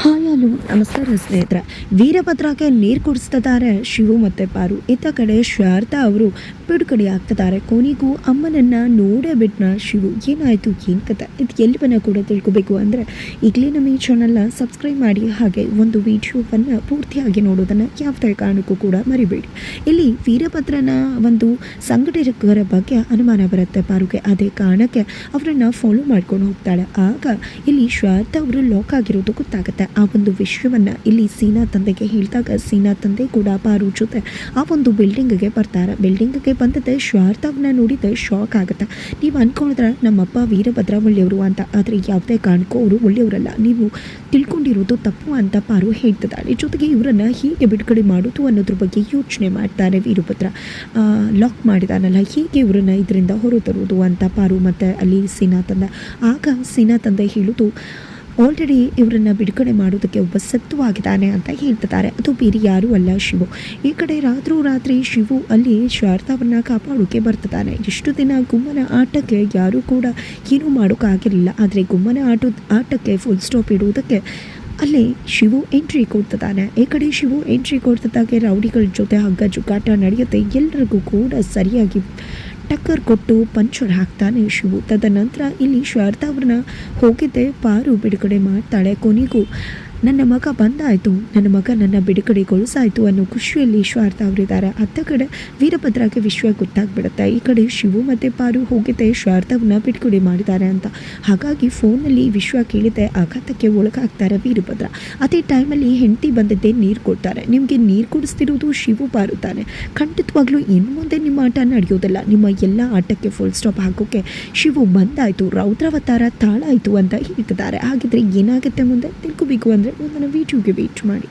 Hi hello ನಮಸ್ಕಾರ ಸ್ನೇಹಿತರೆ. ವೀರಭದ್ರಗೆ ನೀರು ಕುಡಿಸ್ತಿದ್ದಾರೆ ಶಿವು ಮತ್ತು ಪಾರು. ಇತ್ತ ಕಡೆ ಶಾರದಾ ಅವರು ಬಿಡುಗಡೆ ಆಗ್ತಿದ್ದಾರೆ. ಕೊನೆಗೂ ಅಮ್ಮನನ್ನು ನೋಡೇ ಬಿಟ್ನ ಶಿವು. ಏನಾಯಿತು ಏನು ಕತೆ ಇದು ಎಲ್ಲವನ್ನ ಕೂಡ ತಿಳ್ಕೊಬೇಕು ಅಂದರೆ ಈಗಲೇ ನಮ್ಮ ಈ ಚಾನಲ್ನ ಸಬ್ಸ್ಕ್ರೈಬ್ ಮಾಡಿ, ಹಾಗೆ ಒಂದು ವಿಡಿಯೋವನ್ನು ಪೂರ್ತಿಯಾಗಿ ನೋಡೋದನ್ನು ಯಾವುದೇ ಕಾರಣಕ್ಕೂ ಕೂಡ ಮರಿಬೇಡಿ. ಇಲ್ಲಿ ವೀರಭದ್ರನ ಒಂದು ಸಂಘಟಕರ ಬಗ್ಗೆ ಅನುಮಾನ ಬರುತ್ತೆ ಪಾರುಗೆ. ಅದೇ ಕಾರಣಕ್ಕೆ ಅವರನ್ನು ಫಾಲೋ ಮಾಡ್ಕೊಂಡು ಹೋಗ್ತಾಳೆ. ಆಗ ಇಲ್ಲಿ ಶಾರದಾ ಅವರು ಲಾಕ್ ಆಗಿರೋದು ಗೊತ್ತಾಗುತ್ತೆ. ಆ ಒಂದು ವಿಷಯವನ್ನು ಇಲ್ಲಿ ಸೀನಾ ತಂದೆಗೆ ಹೇಳಿದಾಗ ಸೀನಾ ತಂದೆ ಕೂಡ ಪಾರು ಜೊತೆ ಆ ಒಂದು ಬಿಲ್ಡಿಂಗ್ಗೆ ಬರ್ತಾರೆ. ಬಿಲ್ಡಿಂಗ್ಗೆ ಬಂದದ್ದೇ ಶಾರದಾವ್ರನ್ನ ನೋಡಿದ್ರೆ ಶಾಕ್ ಆಗುತ್ತೆ. ನೀವು ಅಂದ್ಕೊಂಡಿದ್ರೆ ನಮ್ಮಪ್ಪ ವೀರಭದ್ರ ಒಳ್ಳೆಯವರು ಅಂತ, ಆದರೆ ಯಾವುದೇ ಕಾರಣಕ್ಕೂ ಅವರು ಒಳ್ಳೆಯವರಲ್ಲ, ನೀವು ತಿಳ್ಕೊಂಡಿರೋದು ತಪ್ಪು ಅಂತ ಪಾರು ಹೇಳ್ತಿದ್ದಾಳೆ. ಜೊತೆಗೆ ಇವರನ್ನು ಹೀಗೆ ಬಿಡುಗಡೆ ಮಾಡೋದು ಅನ್ನೋದ್ರ ಬಗ್ಗೆ ಯೋಚನೆ ಮಾಡ್ತಾರೆ ವೀರಭದ್ರ. ಲಾಕ್ ಮಾಡಿದಾನಲ್ಲ, ಹೀಗೆ ಇವರನ್ನು ಇದರಿಂದ ಹೊರತರುವುದು ಅಂತ ಪಾರು ಮತ್ತು ಅಲ್ಲಿ ಸೀನಾ ತಂದೆ. ಆಗ ಸೀನಾ ತಂದೆ ಹೇಳೋದು, ಆಲ್ರೆಡಿ ಇವರನ್ನು ಬಿಡುಗಡೆ ಮಾಡೋದಕ್ಕೆ ಒಬ್ಬ ಸತ್ವವಾಗಿದ್ದಾನೆ ಅಂತ ಹೇಳ್ತಿದ್ದಾರೆ. ಅದು ಬೇರೆ ಯಾರೂ ಅಲ್ಲ, ಶಿವು. ಈ ಕಡೆ ರಾತ್ರಿ ಶಿವು ಅಲ್ಲಿ ಶಾರದಾವನ್ನ ಕಾಪಾಡೋಕೆ ಬರ್ತಿದ್ದಾನೆ. ಇಷ್ಟು ದಿನ ಗುಮ್ಮನ ಆಟಕ್ಕೆ ಯಾರೂ ಕೂಡ ಏನೂ ಮಾಡೋಕ್ಕಾಗಿರಲಿಲ್ಲ, ಆದರೆ ಗುಮ್ಮನ ಆಟಕ್ಕೆ ಫುಲ್ ಸ್ಟಾಪ್ ಇಡುವುದಕ್ಕೆ ಅಲ್ಲಿ ಶಿವು ಎಂಟ್ರಿ ಕೊಡ್ತಿದ್ದಾನೆ. ಈ ಕಡೆ ಶಿವು ಎಂಟ್ರಿ ಕೊಡ್ತಿದ್ದಾಗೆ ರೌಡಿಗಳ ಜೊತೆ ಹಗ್ಗ ಜುಗಾಟ ನಡೆಯುತ್ತೆ. ಎಲ್ಲರಿಗೂ ಕೂಡ ಸರಿಯಾಗಿ ಟಕ್ಕರ್ ಕೊಟ್ಟು ಪಂಚರ್ ಹಾಕ್ತಾನೆ ಶಿವು. ತದನಂತರ ಇಲ್ಲಿ ಶಾರದಾ ಅವ್ರನ್ನ ಹೋಗಿದ್ದೆ ಪಾರು ಬಿಡುಗಡೆ ಮಾಡ್ತಾಳೆ. ಕೊನೆಗೂ ನನ್ನ ಮಗ ಬಂದಾಯಿತು, ನನ್ನ ಮಗ ನನ್ನ ಬಿಡುಗಡೆಗೊಳಿಸಾಯಿತು ಅನ್ನೋ ಖುಷಿಯಲ್ಲಿ ಶಾರದಾ ಅವರಿದ್ದಾರೆ. ಅತ್ತ ಕಡೆ ವೀರಭದ್ರಗೆ ವಿಷಯ ಗೊತ್ತಾಗ್ಬಿಡುತ್ತೆ. ಈ ಕಡೆ ಶಿವು ಮತ್ತು ಪಾರು ಹೋಗಿದ್ದೆ ಶಾರದಾವನ್ನ ಬಿಡುಗಡೆ ಮಾಡಿದ್ದಾರೆ ಅಂತ. ಹಾಗಾಗಿ ಫೋನಲ್ಲಿ ವಿಷಯ ಕೇಳಿದ್ದೆ ಆಘಾತಕ್ಕೆ ಒಳಗಾಗ್ತಾರೆ ವೀರಭದ್ರ. ಅದೇ ಟೈಮಲ್ಲಿ ಹೆಂಡತಿ ಬಂದಿದ್ದೆ ನೀರು ಕೊಡ್ತಾರೆ. ನಿಮಗೆ ನೀರು ಕುಡಿಸ್ತಿರೋದು ಶಿವು ಪಾರು ತಾನೆ. ಖಂಡಿತವಾಗ್ಲೂ ಇನ್ನು ಮುಂದೆ ನಿಮ್ಮ ಆಟ ನಡೆಯೋದಿಲ್ಲ, ನಿಮ್ಮ ಎಲ್ಲ ಆಟಕ್ಕೆ ಫುಲ್ ಸ್ಟಾಪ್ ಹಾಕೋಕ್ಕೆ ಶಿವು ಬಂದಾಯಿತು, ರೌದ್ರಾವತಾರ ತಾಳಾಯಿತು ಅಂತ ಹೇಳ್ತಿದ್ದಾರೆ. ಹಾಗಿದ್ರೆ ಏನಾಗುತ್ತೆ ಮುಂದೆ ತಿಳ್ಕೋಬೇಕು ಅಂದರೆ ಮುಂದಿನ ವಿಡಿಯೋಗೆ ವೇಟ್ ಮಾಡಿ.